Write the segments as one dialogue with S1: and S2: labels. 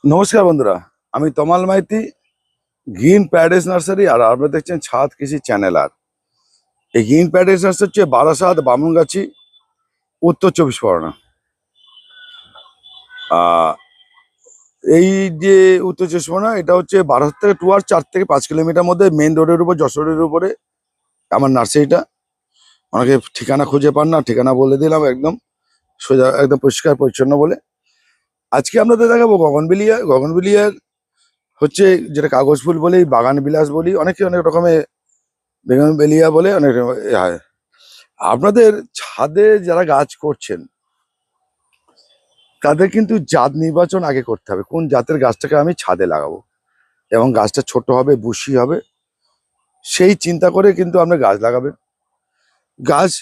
S1: নমস্কার বন্ধুরা, আমি তমাল মাইতি, গ্রিন প্যারাডাইস নার্সারি। আর আপনারা দেখছেন ছাদ কৃষি চ্যানেল। আর এই গ্রিন প্যারাডাইস নার্সারি হচ্ছে বারাসাত, বামুনগাছি, উত্তর 24 পরগনা। আহ, এই যে উত্তর 24 পরগনা, এটা হচ্ছে বারাসাত থেকে টুয়ার 4 থেকে 5 কিলোমিটার মধ্যে মেন রোডের উপর, যশোর রোডের উপরে আমার নার্সারিটা। অনেকে ঠিকানা খুঁজে পান না, ঠিকানা বলে দিলাম একদম সোজা, একদম পরিষ্কার পরিচ্ছন্ন বলে। আজকে আপনাদের দেখাবো গগনবিলিয়া। গগনবিলিয়ার হচ্ছে যেটা কাগজ ফুল বলি, বাগান বিলাস বলি, অনেকে অনেক রকমের, বেগুন বেলিয়া বলে অনেক হয়। আপনাদের ছাদে যারা গাছ করছেন তাদের কিন্তু জাত নির্বাচন আগে করতে হবে, কোন জাতের গাছটাকে আমি ছাদে লাগাবো এবং গাছটা ছোট হবে, বুশি হবে, সেই চিন্তা করে কিন্তু আপনি গাছ লাগাবেন। গাছ,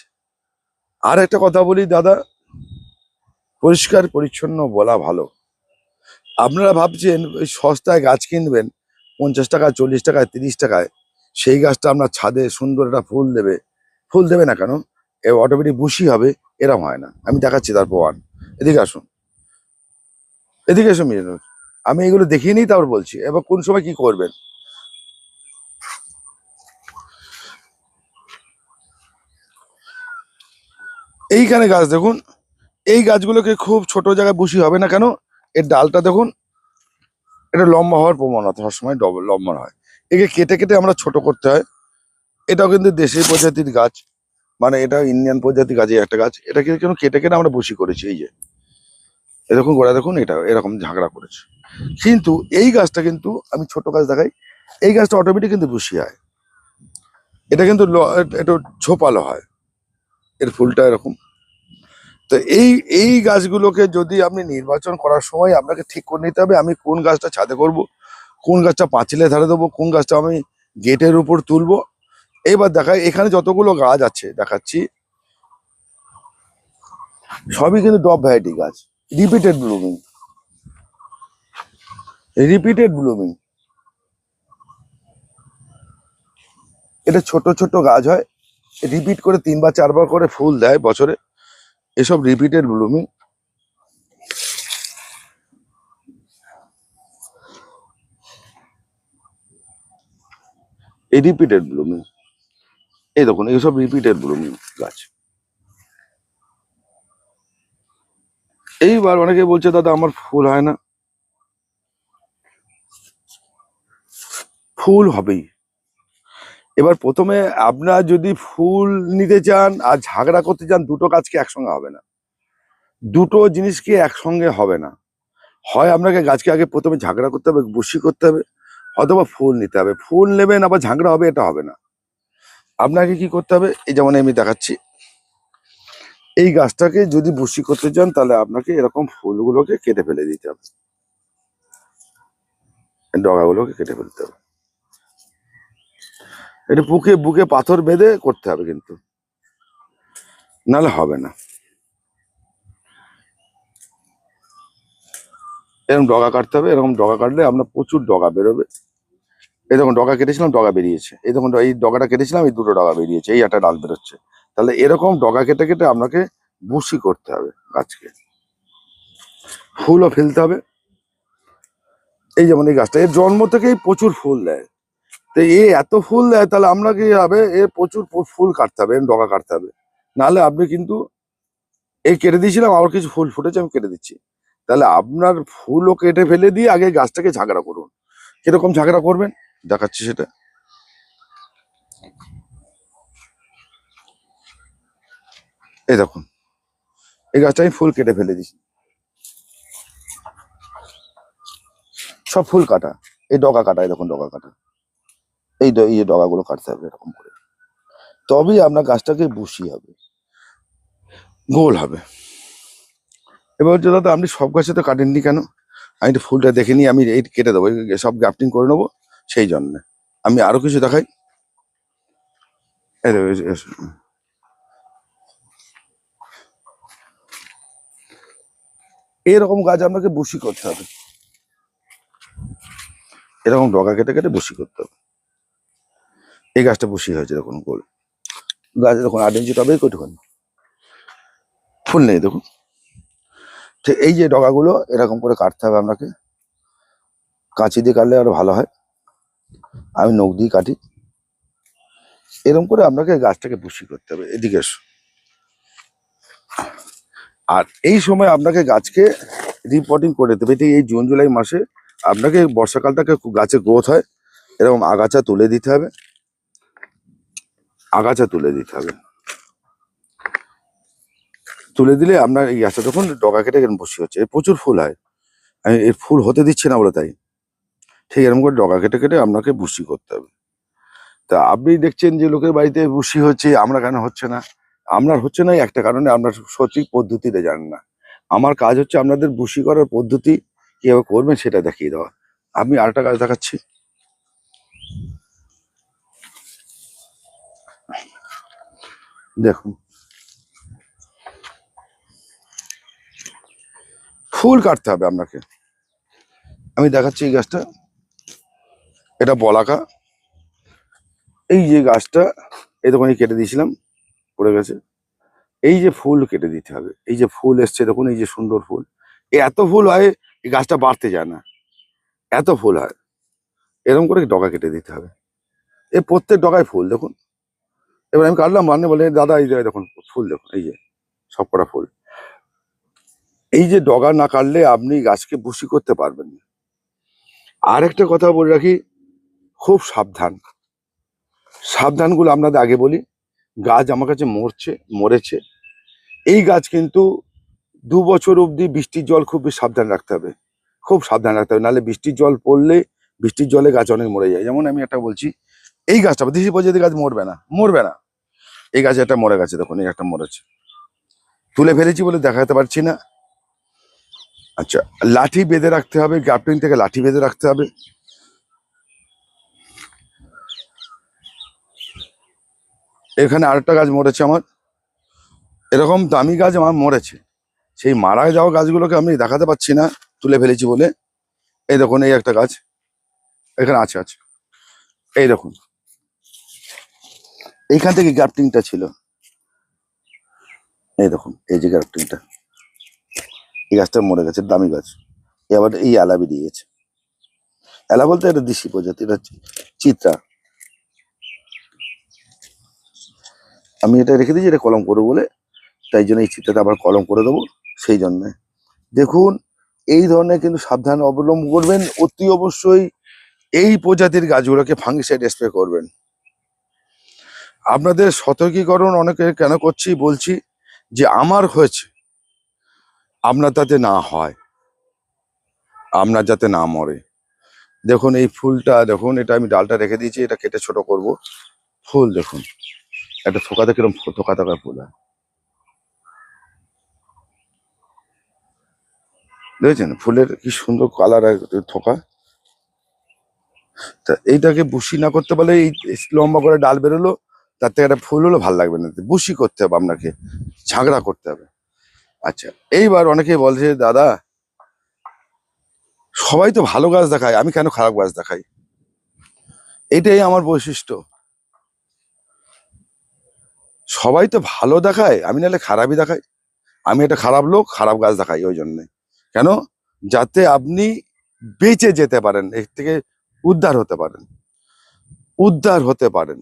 S1: আর একটা কথা বলি দাদা, পরিষ্কার পরিচ্ছন্ন বলা ভালো। আপনারা ভাবছেন ওই সস্তায় গাছ কিনবেন 50 টাকা, 40 টাকায়, 30 টাকায়, সেই গাছটা আপনার ছাদে সুন্দর একটা ফুল দেবে না কেন, এ অটোমেটিক বুশি হবে, এরম হয় না। আমি দেখাচ্ছি তার প্রমাণ। এদিকে আসুন, এদিকে এসো মিজানুর। আমি এগুলো দেখিয়ে নিই, তারপর বলছি এবার কোন সময় কি করবেন। এইখানে গাছ দেখুন, এই গাছগুলোকে খুব ছোট জায়গায় বুশি হবে না কেন, এর ডালটা দেখুন, এটা লম্বা হওয়ার প্রবণতা সবসময় ডবল লম্বা হয়। একে কেটে কেটে আমরা ছোট করতে হয়। এটাও কিন্তু দেশি প্রজাতির গাছ, মানে এটা ইন্ডিয়ান প্রজাতির গাছের একটা গাছ। এটাকে কেন কেটে কেটে আমরা বুশি করেছি। এই যে এরকম গোড়া দেখুন, এটা এরকম ঝাঁকড়া করেছে। কিন্তু এই গাছটা কিন্তু আমি ছোট গাছ দেখাই, এই গাছটা অটোমেটিক কিন্তু বুশি হয়। এটা কিন্তু একটু ঝোপালো হয়, এর ফুলটা এরকম। তো এই গাছগুলোকে যদি আপনি নির্বাচন করার সময় আপনাকে ঠিক করে নিতে হবে, আমি কোন গাছটা ছাদে করব, কোন গাছটা পাঁচিলে ধারে দেবো, কোন গাছটা আমি গেটের উপর তুলবো। এইবার দেখাই, এখানে যতগুলো গাছ আছে দেখাচ্ছি, সবই কিন্তু ডব ভ্যারাইটি গাছ, রিপিটেড ব্লুমিং, রিপিটেড ব্লুমিং। এটা ছোট ছোট গাছ হয়, রিপিট করে 3 বার 4 বার করে ফুল দেয় বছরে, এসব রিপিটেড ব্লুমিং। এই রিপিটেড ব্লুমিং, এই দেখুন এইসব রিপিটেড ব্লুমিং গাছ। এইবার অনেকে বলছে দাদা আমার ফুল হয় না, ফুল হবেই। এবার প্রথমে আপনার যদি ফুল নিতে চান আর ঝাগড়া করতে চান, দুটো কাজকে একসঙ্গে হবে না, দুটো জিনিসকে একসঙ্গে হবে না। হয় আপনাকে গাছকে আগে প্রথমে ঝাগড়া করতে হবে, বসি করতে হবে, অথবা ফুল নিতে হবে। ফুল নেবেন আবার ঝাগড়া হবে, এটা হবে না। আপনাকে কি করতে হবে, এই যেমন আমি দেখাচ্ছি, এই গাছটাকে যদি বসি করতে চান তাহলে আপনাকে এরকম ফুলগুলোকে কেটে ফেলে দিতে হবে, ডগাগুলোকে কেটে ফেলতে হবে। এটা বুকে বুকে পাথর বেঁধে করতে হবে কিন্তু, নাহলে হবে না। এরকম ডগা কাটতে হবে, এরকম ডগা কাটলে আপনার প্রচুর ডগা বেরোবে। এই দেখুন ডগা কেটেছিলাম, ডগা বেরিয়েছে। এই দেখুন এই ডগাটা কেটেছিলাম, এই দুটো ডগা বেরিয়েছে, এই একটা ডাল বেরোচ্ছে। তাহলে এরকম ডগা কেটে কেটে আপনাকে বুশি করতে হবে গাছকে, ফুলও ফেলতে হবে। এই যেমন এই গাছটা, এর জন্ম থেকেই প্রচুর ফুল দেয়। তো এ এত ফুল দেয়, তাহলে আমরা কি হবে, এর প্রচুর ফুল কাটতে হবে, এর ডগা কাটতে হবে। নাহলে আপনি কিন্তু, এই কেটে দিয়েছিলাম, আবার কিছু ফুল ফুটেছে, আমি কেটে দিচ্ছি। তাহলে আপনার ফুলও কেটে ফেলে দিয়ে আগে গাছটাকে ঝাগড়া করুন। কিরকম ঝাগড়া করবেন দেখাচ্ছি সেটা। এই দেখুন, এই গাছটা আমি ফুল কেটে ফেলে দিচ্ছি, সব ফুল কাটা, এই ডগা কাটা, এই দেখুন ডগা কাটা, এই ডগাগুলো কাটতে হবে এরকম করে, তবেই আপনার গাছটাকে বুশি হবে, গোল হবে। এবার হচ্ছে দাদা আপনি সব গাছে তো কাটেননি কেন, আমি একটু ফুলটা দেখে নিই, আমি এই কেটে দেবো, সব গ্রাফটিং করে নেবো, সেই জন্য আমি আরো কিছু দেখাই। এই দেখো, এরকম গাছ আপনাকে বুশি করতে হবে, এরকম ডগা কেটে কেটে বুশি করতে হবে। এই গাছটা বুশি হয়েছে দেখুন, গোল গাছ দেখুন, 8 ইঞ্চি টবেই কটুখানি ফুল নেই দেখুন। ঠিক এই যে ডগাগুলো এরকম করে কাটতে হবে আপনাকে, কাঁচি দিয়ে কাটলে আরো ভালো হয়, আমি নখ দিয়ে কাটি। এরকম করে আপনাকে গাছটাকে বুশি করতে হবে। এদিকে এসো। আর এই সময় আপনাকে গাছকে রিপোর্টিং করে দেবে। এই জুন জুলাই মাসে আপনাকে বর্ষাকালটাকে গাছের গ্রোথ হয়, এরকম আগাছা তুলে দিতে হবে, আগাছা তুলে দিতে হবে। তুলে দিলে আপনার এই গাছটা তখন ডগা কেটে এরকম বসি হচ্ছে, এর প্রচুর ফুল হয়, আমি এর ফুল হতে দিচ্ছি না বলে তাই। ঠিক এরকম করে ডগা কেটে কেটে আপনাকে বুশি করতে হবে। তা আপনি দেখছেন যে লোকের বাড়িতে বুশি হচ্ছে, আমরা কেন হচ্ছে না? আপনার হচ্ছে না একটা কারণে, আপনার সঠিক পদ্ধতিটা জানেন না। আমার কাজ হচ্ছে আপনাদের বুশি করার পদ্ধতি কিভাবে করবেন সেটা দেখিয়ে দেওয়া। আমি আরেকটা গাছ দেখাচ্ছি, দেখুন ফুল কাটতে হবে আপনাকে। আমি দেখাচ্ছি এই গাছটা, এটা বলাকা। এই যে গাছটা, এই দোকানে কেটে দিয়েছিলাম, পড়ে গেছে। এই যে ফুল কেটে দিতে হবে, এই যে ফুল এসছে দেখুন, এই যে সুন্দর ফুল, এত ফুল হয় এই গাছটা বাড়তে যায় না, এত ফুল হয়। এরকম করে ডগা কেটে দিতে হবে, এই প্রত্যেক ডগায় ফুল দেখুন। এবার আমি কাটলাম, মানে বলে দাদা এই যে দেখুন ফুল দেখুন, এই যে সব কটা ফুল। এই যে ডগা না কাটলে আপনি গাছকে বুশি করতে পারবেন না। আর একটা কথা বলে রাখি, খুব সাবধান। সাবধানগুলো আপনাদের আগে বলি। গাছ আমার কাছে মরেছে, এই গাছ কিন্তু 2 বছর অবধি বৃষ্টির জল খুব সাবধান রাখতে হবে, খুব সাবধান রাখতে হবে, নাহলে বৃষ্টির জল পড়লে, বৃষ্টির জলে গাছ অনেক মরে যায়। যেমন আমি একটা বলছি, এই গাছটা দেশি প্রজাতির গাছ মরবে না, মরবে না। এই গাছে একটা মরে গেছে দেখুন, এই একটা মরেছে, তুলে ফেলেছি বলে দেখাতে পারছি না। আচ্ছা, লাঠি বেঁধে রাখতে হবে, গ্রাফটিং থেকে লাঠি বেঁধে রাখতে হবে। এখানে আরেকটা গাছ মরেছে আমার, এরকম দামি গাছ আমার মরেছে। সেই মারা যাওয়া গাছগুলোকে আমি দেখাতে পাচ্ছি না, তুলে ফেলেছি বলে। এই দেখুন, এই একটা গাছ এখানে আছে আছে, এই দেখুন এইখান থেকে গ্রাফটিংটা ছিল, এই দেখুন এই যে গ্রাফটিংটা, এই গাছটা মরে গেছে, দামি গাছ। এবার এই এলা বেরিয়ে গেছে, এলা বলতে এটা দেশি প্রজাতি, এটা চিত্রা। আমি এটা রেখে দিয়েছি, এটা কলম করবো বলে, তাই জন্য এই চিত্রাটা আবার কলম করে দেবো, সেই জন্য। দেখুন, এই ধরনের কিন্তু সাবধান অবলম্বন করবেন অতি অবশ্যই। এই প্রজাতির গাছগুলোকে ফাঙ্গিসাইড স্প্রে করবেন। আপনাদের সতর্কীকরণ অনেকে কেন করছি বলছি, যে আমার হয়েছে, আপনার তাতে না হয়, আপনার যাতে না মরে। দেখুন এই ফুলটা দেখুন, এটা আমি ডালটা রেখে দিয়েছি, এটা কেটে ছোট করব। ফুল দেখুন, একটা থোকাতে কিরকম থোকা থোকা ফুল হয়, দেখেছেন ফুলের কি সুন্দর কালার আর থোকা। তা এইটাকে বুশি না করতে পারলে, এই লম্বা করে ডাল বেরোলো, তার থেকে একটা ফুল হলো, ভালো লাগবে না, বুশি করতে হবে আপনাকে, ঝাগড়া করতে হবে। আচ্ছা, এইবার অনেকেই বলছে দাদা সবাই তো ভালো গাছ দেখায়, আমি কেন খারাপ গাছ দেখাই? এটাই আমার বৈশিষ্ট্য, সবাই তো ভালো দেখায়, আমি নাহলে খারাপই দেখাই। আমি একটা খারাপ লোক, খারাপ গাছ দেখাই ওই জন্যে। কেন? যাতে আপনি বেঁচে যেতে পারেন, এর থেকে উদ্ধার হতে পারেন, উদ্ধার হতে পারেন।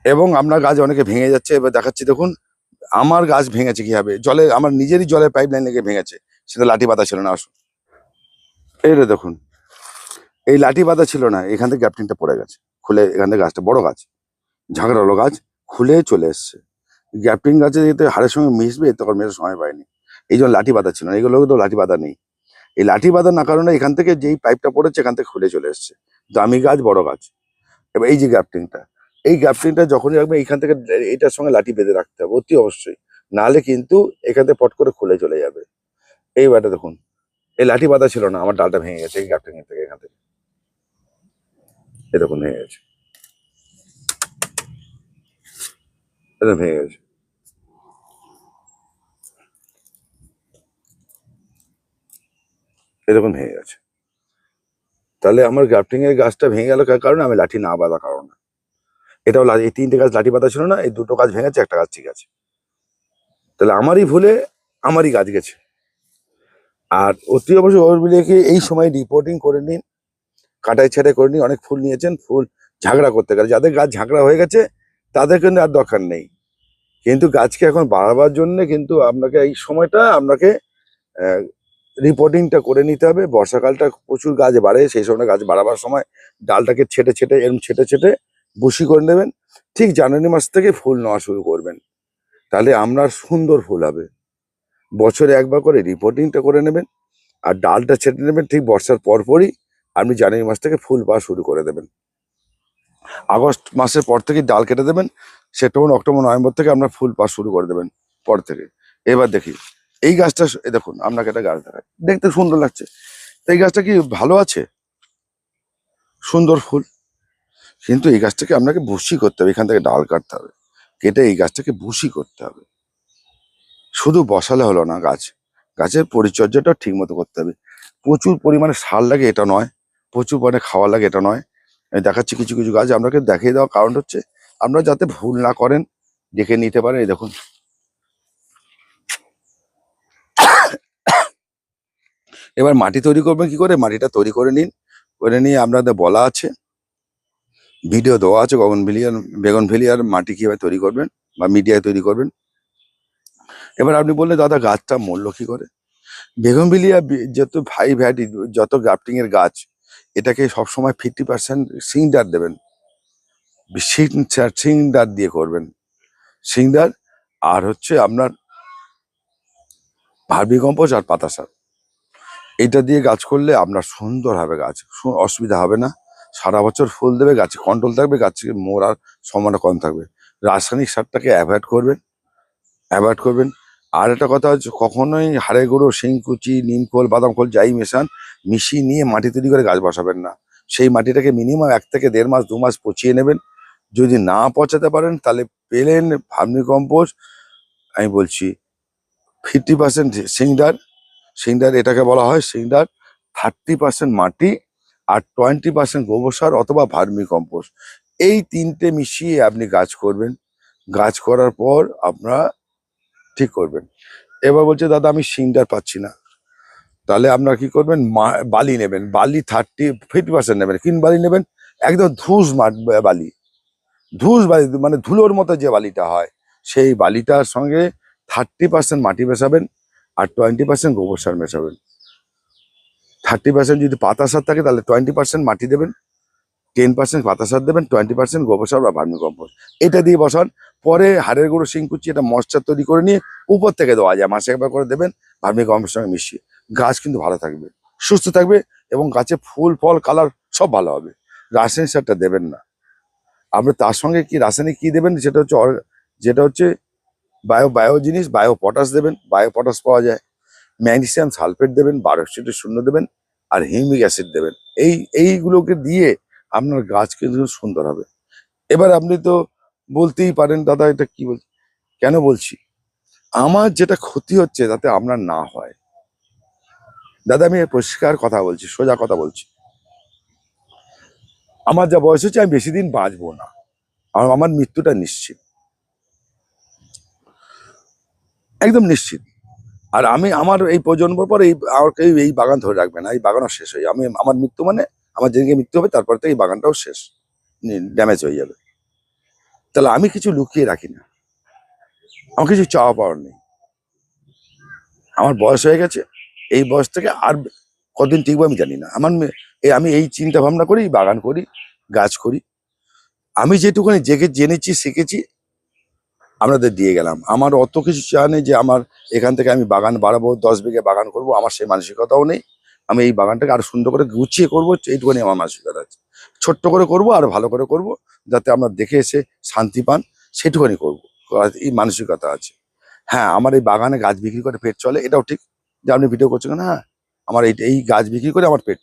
S1: এবং আপনার গাছ অনেকে ভেঙে যাচ্ছে, এবার দেখাচ্ছি দেখুন, আমার গাছ ভেঙেছে কিভাবে, জলে, আমার নিজেরই জলের পাইপ লাইন লেগে ভেঙেছে, সেটা লাঠি বাঁধা ছিল না। আসুন এই রে দেখুন, এই লাঠি বাঁধা ছিল না, এখান থেকে গ্যাপটিংটা পড়ে গেছে, খুলে এখান থেকে গাছটা বড় গাছ, ঝাঁকড়ালো গাছ, খুলে চলে এসছে। গ্যাপটিং গাছে যেতে হাড়ের সঙ্গে মিশবে, তখন মেয়ের সময় পায়নি, এই জন্য লাঠি বাঁধা ছিল না। এগুলো তো লাঠি বাঁধা নেই, এই লাঠি বাঁধা না কারণে এখান থেকে যেই পাইপটা পড়েছে এখান থেকে খুলে চলে এসছে, দামি গাছ, বড় গাছ। এবার এই যে গ্যাপটিংটা, এই গ্যাপটিংটা যখনই রাখবে এইখান থেকে এটার সঙ্গে লাঠি বেঁধে রাখতে হবে অতি অবশ্যই, নাহলে কিন্তু এখান থেকে পট করে খুলে চলে যাবে। এইবারটা দেখুন, এই লাঠি বাঁধা ছিল না, আমার ডালটা ভেঙে গেছে এই গ্যাপটিং থেকে, এখান থেকে এরকম ভেঙে গেছে, এটা ভেঙে গেছে, এরকম ভেঙে গেছে। তাহলে আমার গ্রাফটিং এর গাছটা ভেঙে গেল কার কারণে? আমি লাঠি না বাঁধা কারণে। এটাও এই 3টে গাছ লাঠি বাঁধা ছিল না, এই 2টো গাছ ভেঙেছে, একটা গাছ ঠিক আছে। তাহলে আমারই ভুলে আমারই গাছ গেছে। আর অতি অবশ্যই বগনভিলিয়াকে এই সময় রিপোর্টিং করে নিন, কাটাই ছাটাই করে নিন। অনেক ফুল নিয়েছেন, ফুল ঝাগড়া করতে গেলে, যাদের গাছ ঝাগড়া হয়ে গেছে তাদের কিন্তু আর দরকার নেই। কিন্তু গাছকে এখন বাড়াবার জন্য কিন্তু আপনাকে এই সময়টা আপনাকে রিপোর্টিংটা করে নিতে হবে। বর্ষাকালটা প্রচুর গাছ বাড়ে, সেই সময় গাছ বাড়াবার সময় ডালটাকে ছেটে ছেটে এরম ছেটে ছেটে বুশি করে নেবেন। ঠিক জানুয়ারি মাস থেকে ফুল নেওয়া শুরু করবেন, তাহলে আপনার সুন্দর ফুল হবে। বছরে একবার করে রিপোর্টিংটা করে নেবেন আর ডালটা ছেটে নেবেন ঠিক বর্ষার পরপরই। আপনি জানুয়ারি মাস থেকে ফুল পাওয়া শুরু করে দেবেন। আগস্ট মাসের পর থেকে ডাল কেটে দেবেন, সেপ্টেম্বর অক্টোবর নভেম্বর থেকে আপনার ফুল পাওয়া শুরু করে দেবেন পর থেকে। এবার দেখি এই গাছটা, দেখুন আপনাকে একটা গাছ দেখায়, দেখতে সুন্দর লাগছে। তো এই গাছটা কি ভালো আছে, সুন্দর ফুল, কিন্তু এই গাছটাকে আপনাকে ভুসি করতে হবে। এখান থেকে ডাল কাটতে হবে, কেটে এই গাছটাকে ভুসি করতে হবে। শুধু বসালে হলো না, গাছের পরিচর্যাটা ঠিক মতো করতে হবে। প্রচুর পরিমাণে সার লাগে এটা নয়, প্রচুর পরিমাণে খাওয়া লাগে এটা নয়। আমি দেখাচ্ছি কিছু কিছু গাছ আপনাকে দেখিয়ে দেওয়ার কারণ হচ্ছে আপনারা যাতে ভুল না করেন, দেখে নিতে পারেন। এই দেখুন, এবার মাটি তৈরি করবেন কি করে, মাটিটা তৈরি করে নিন। করে নিয়ে আপনাদের বলা আছে, ভিডিও দেওয়া আছে বেগুনভিলিয়ার মাটি কিভাবে তৈরি করবেন বা মিডিয়ায় তৈরি করবেন। এবার আপনি বললেন দাদা গাছটা মরলো কি করে। বেগুনভিলিয়া যত ভাই ভ্যারাইটি, যত গ্রাফটিং এর গাছ, এটাকে সবসময় 50% সিংডার দেবেন। সিংডার দিয়ে করবেন, সিংডার আর হচ্ছে আপনার ভার্মি কম্পোস্ট আর পাতা সার, এটা দিয়ে গাছ করলে আপনার সুন্দর হবে গাছ, অসুবিধা হবে না। সারা বছর ফুল দেবে, গাছে কন্ট্রোল থাকবে, গাছে মরার সম্ভাবনা কম থাকবে। রাসায়নিক সারটাকে অ্যাভয়েড করবেন। আর একটা কথা হচ্ছে, কখনোই হাড়ে গুঁড়ো, শিংকুচি, নিমখোল, বাদাম খোল যাই মেশান, মিশিয়ে নিয়ে মাটি তৈরি করে গাছ বসাবেন না। সেই মাটিটাকে মিনিমাম 1 থেকে 1.5 মাস 2 মাস পচিয়ে নেবেন। যদি না পচাতে পারেন তাহলে পেলেন ভার্মি কম্পোস্ট, আমি বলছি 50% সিংডার এটাকে বলা হয় সিংডার, 30% মাটি আর 20% গোবর সার অথবা ভার্মি কম্পোস্ট, এই 3টে মিশিয়ে আপনি গাছ করবেন। গাছ করার পর আপনারা ঠিক করবেন। এবার বলছে দাদা আমি সিংডার পাচ্ছি না, তাহলে আপনারা কি করবেন, বালি নেবেন। বালি 50% নেবেন। কিন বালি নেবেন, একদম বালি, ধূস বালি মানে ধুলোর মতো যে বালিটা হয়, সেই বালিটার সঙ্গে 30% মাটি মেশাবেন আর 20% গোবর সার মেশাবেন। 30% যদি পাতা সার থাকে তাহলে 20% মাটি দেবেন, 10% পাতা সার দেবেন, 20% গোবর সার বা ভার্মি কম্পোস্ট, এটা দিয়ে বসান। পরে হাড়ের গুঁড়ো, শিংকুচি, এটা মশচার তৈরি করে নিয়ে উপর থেকে দেওয়া যায়, মাসে একবার করে দেবেন ভার্মি কম্পোস্টের সঙ্গে মিশিয়ে। গাছ কিন্তু ভালো থাকবে, সুস্থ থাকবে এবং গাছে ফুল ফল কালার সব ভালো হবে। রাসায়নিক সারটা দেবেন না। আপনি তার সঙ্গে কি রাসায়নিক কি দেবেন, যেটা হচ্ছে বায়ো জিনিস, বায়ো পটাশ দেবেন, বায়ো পটাশ পাওয়া যায়। ম্যাগনেসিয়াম সালফেট দেবেন, 12 শূন্য দেবেন আর হিউমিক অ্যাসিড দেবেন। এইগুলোকে দিয়ে আপনার গাছ কিন্তু সুন্দর হবে। এবার আপনি তো বলতেই পারেন দাদা এটা কি বলছি, কেন বলছি, আমার যেটা ক্ষতি হচ্ছে যাতে আপনার না হয়। দাদা আমি পরিষ্কার কথা বলছি, সোজা কথা বলছি, আমার যা বয়স হচ্ছে আমি বেশি দিন বাঁচবো না, আমার মৃত্যুটা নিশ্চিত, একদম নিশ্চিত। আর আমার এই প্রজন্মের পর আমার কেউ এই বাগান ধরে রাখবে না, এই বাগানও শেষ হয়ে যাবে। আমার মৃত্যু মানে আমার যেদিকে মৃত্যু হবে তারপর থেকে এই বাগানটাও শেষ, ড্যামেজ হয়ে যাবে। তাহলে আমি কিছু লুকিয়ে রাখি না, আমার কিছু চাওয়া পাওয়ার নেই। আমার বয়স হয়ে গেছে, এই বয়স থেকে আর কদিন টিকবো আমি জানি না। আমি এই চিন্তা ভাবনা করি, বাগান করি, গাছ করি। আমি যেটুকুনি জেনেছি শিখেছি আপনাদের দিয়ে গেলাম। আমার অত কিছু চাওয়া নেই যে আমার এখান থেকে আমি বাগান বাড়াবো, 10 বিঘে বাগান করব, আমার সেই মানসিকতাও নেই। আমি এই বাগানটাকে আরো সুন্দর করে গুছিয়ে করবো, এইটুকুনি আমার মানসিকতা আছে। ছোট্ট করে করব আর ভালো করে করব, যাতে আপনার দেখে এসে শান্তি পান, সেটুকুনি করবো, এই মানসিকতা আছে। হ্যাঁ, আমার এই বাগানে গাছ বিক্রি করে পেট চলে, এটাও ঠিক যে আপনি ভিডিও করছেন না। হ্যাঁ, আমার এই গাছ বিক্রি করে আমার পেট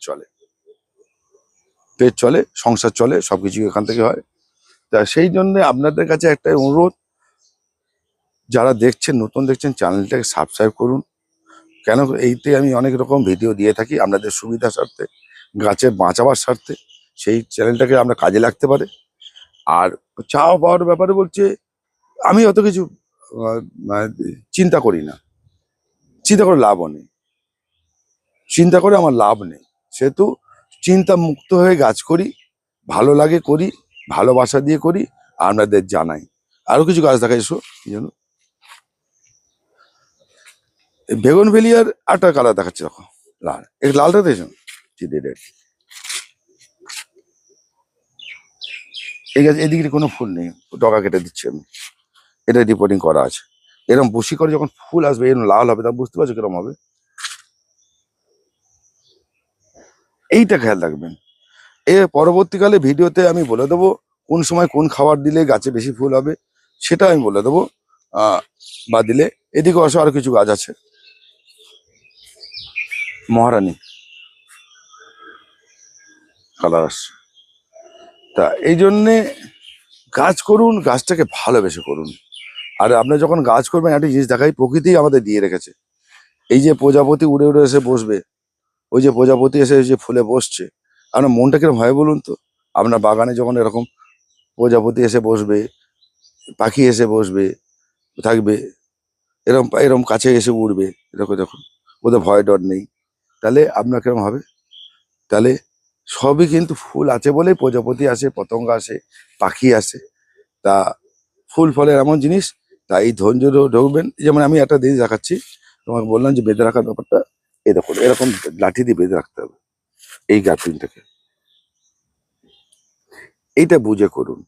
S1: চলে, সংসার চলে, সবকিছু এখান থেকে হয়। তা সেই জন্য আপনাদের কাছে একটা অনুরোধ, যারা দেখছেন, নতুন দেখছেন, চ্যানেলটাকে সাবস্ক্রাইব করুন। কেন, এইতে আমি অনেক রকম ভিডিও দিয়ে থাকি আপনাদের সুবিধা স্বার্থে, গাছে বাঁচাবার স্বার্থে, সেই চ্যানেলটাকে আমরা কাজে লাগতে পারে। আর চাওয়া পাওয়ার ব্যাপারে বলছে, আমি অত কিছু আহ, আহ, চিন্তা করি না, চিন্তা করে লাভও নেই। চিন্তা করে আমার লাভ নেই। সেহেতু চিন্তা মুক্ত হয়ে গাছ করি, ভালো লাগে করি, ভালোবাসা দিয়ে করি, আপনাদের জানাই। আরো কিছু গাছ দেখা এসো, কি জানো বেগুন ভেলিয়ার আটটা কালার দেখাচ্ছে, দেখো লাল, এই লালটা দেখছো, এই গাছ এদিকে কোনো ফুল নেই, ডগা কেটে দিচ্ছি আমি, এটা রিপোর্টিং করা আছে। এরকম বসি করে যখন ফুল আসবে এরকম লাল হবে, তা বুঝতে পারছো কিরকম হবে। এইটা খেয়াল রাখবেন। পরবর্তীকালে ভিডিওতে আমি বলে দেবো কোন সময় কোন খাবার দিলে গাছে বেশি ফুল হবে, সেটা আমি বলে দেবো। বা দিলে এদিকে আসো, আরো কিছু গাছ আছে, মহারানী কালার আসছে। তা এই জন্যে গাছ করুন, গাছটাকে ভালোবেসে করুন। আর আপনি যখন গাছ করবেন একটা জিনিস দেখাই, প্রকৃতি আমাদের দিয়ে রেখেছে। এই যে প্রজাপতি উড়ে উড়ে এসে বসবে, ওই যে প্রজাপতি এসে যে ফুলে বসছে, আপনার মনটা কিরকম হয় বলুন তো। আপনার বাগানে যখন এরকম প্রজাপতি এসে বসবে, পাখি এসে বসবে, থাকবে, এরকম এরকম কাছে এসে উড়বে, এরকম দেখুন, ওদের ভয় ডর নেই, তাহলে আপনার কিরকম হবে। তাহলে সবই কিন্তু ফুল আছে বলেই প্রজাপতি আসে, পতঙ্গ আসে, পাখি আসে। তা ফুল ফলের এমন জিনিস, তা এই ধৈর্য ঢুকবেন। যেমন আমি একটা জিনিস দেখাচ্ছি, তোমাকে বললাম যে বেঁধে রাখার ব্যাপারটা, এই দেখুন এরকম লাঠি দিয়ে বেঁধে রাখতে হবে এই গাছটাকে, এইটা বুঝে করুন।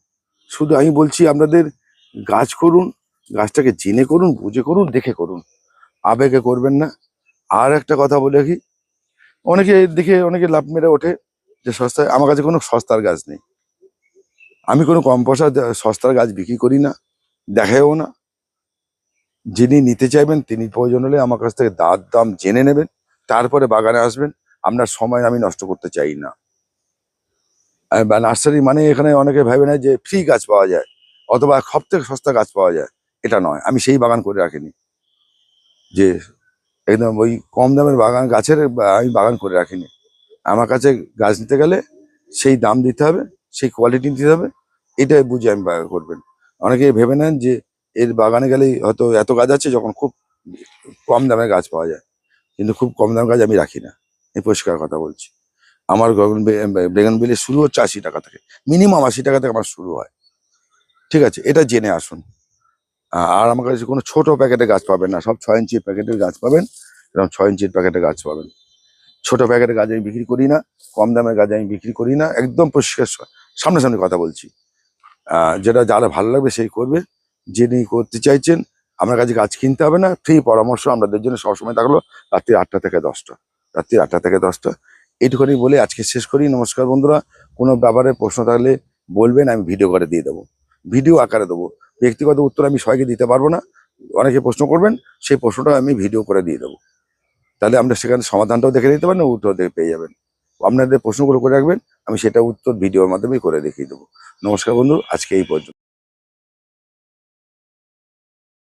S1: শুধু আমি বলছি আপনাদের গাছ করুন, গাছটাকে জেনে করুন, বুঝে করুন, দেখে করুন, আবেগে করবেন না। আর একটা কথা বলে রাখি, অনেকে দেখে অনেকে লাভ মেরে ওঠে যে সস্তায়, আমার কাছে কোনো সস্তার গাছ নেই, আমি কোনো কম পয়সা সস্তার গাছ বিক্রি করি না, দেখাইও না। যিনি নিতে চাইবেন তিনি প্রয়োজন হলে আমার কাছ থেকে দাম জেনে নেবেন, তারপরে বাগানে আসবেন। আপনার সময় আমি নষ্ট করতে চাই না। বা নার্সারি মানে এখানে অনেকে ভেবে নেয় যে ফ্রি গাছ পাওয়া যায় অথবা সব থেকে সস্তা গাছ পাওয়া যায়, এটা নয়। আমি সেই বাগান করে রাখিনি যে একদম ওই কম দামের বাগান গাছের আমি বাগান করে রাখিনি। আমার কাছে গাছ নিতে গেলে সেই দাম দিতে হবে, সেই কোয়ালিটি দিতে হবে, এটাই বুঝে আমি বাগান করবেন। অনেকে ভেবে নেন যে এর বাগানে গেলেই হয়তো এত গাছ আছে, যখন খুব কম দামের গাছ পাওয়া যায়, কিন্তু খুব কম দামের গাছ আমি রাখি না, এই পরিষ্কার কথা বলছি। আমার বেগুন বেলি শুরু হচ্ছে 80 টাকা থেকে, মিনিমাম 80 টাকা থেকে আমার শুরু হয়। ঠিক আছে, এটা জেনে আসুন। আর আমার কাছে কোনো ছোট প্যাকেটের গাছ পাবেন না, সব 6 ইঞ্চির প্যাকেটের গাছ পাবেন, এরকম 6 ইঞ্চির প্যাকেটের গাছ পাবেন। ছোট প্যাকেটের গাছ আমি বিক্রি করি না, কম দামের গাছ আমি বিক্রি করি না, একদম পরিষ্কার সামনাসামনি কথা বলছি। যেটা যারা ভালো লাগবে সেই করবে, যিনি করতে চাইছেন আমার কাছে গাছ কিনতে হবে না, ফ্রি পরামর্শ আপনাদের জন্য সবসময় থাকলো রাত্রি 8টা থেকে 10টা, রাত্রি 8টা থেকে 10টা। এইটুখানি বলে আজকে শেষ করি। নমস্কার বন্ধুরা, কোনো ব্যাপারে প্রশ্ন থাকলে বলবেন, আমি ভিডিও করে দিয়ে দেবো, ভিডিও আকারে দেবো। ব্যক্তিগত উত্তর আমি সবাইকে দিতে পারবো না, অনেকে প্রশ্ন করবেন, সেই প্রশ্নটা আমি ভিডিও করে দিয়ে দেবো, তাহলে আমরা সেখানে সমাধানটাও দেখে নিতে পারেন, উত্তর দেখে পেয়ে যাবেন। আপনাদের প্রশ্নগুলো করে রাখবেন, আমি সেটা উত্তর ভিডিওর মাধ্যমে করে দেখিয়ে দেবো। নমস্কার বন্ধু, আজকে এই পর্যন্ত।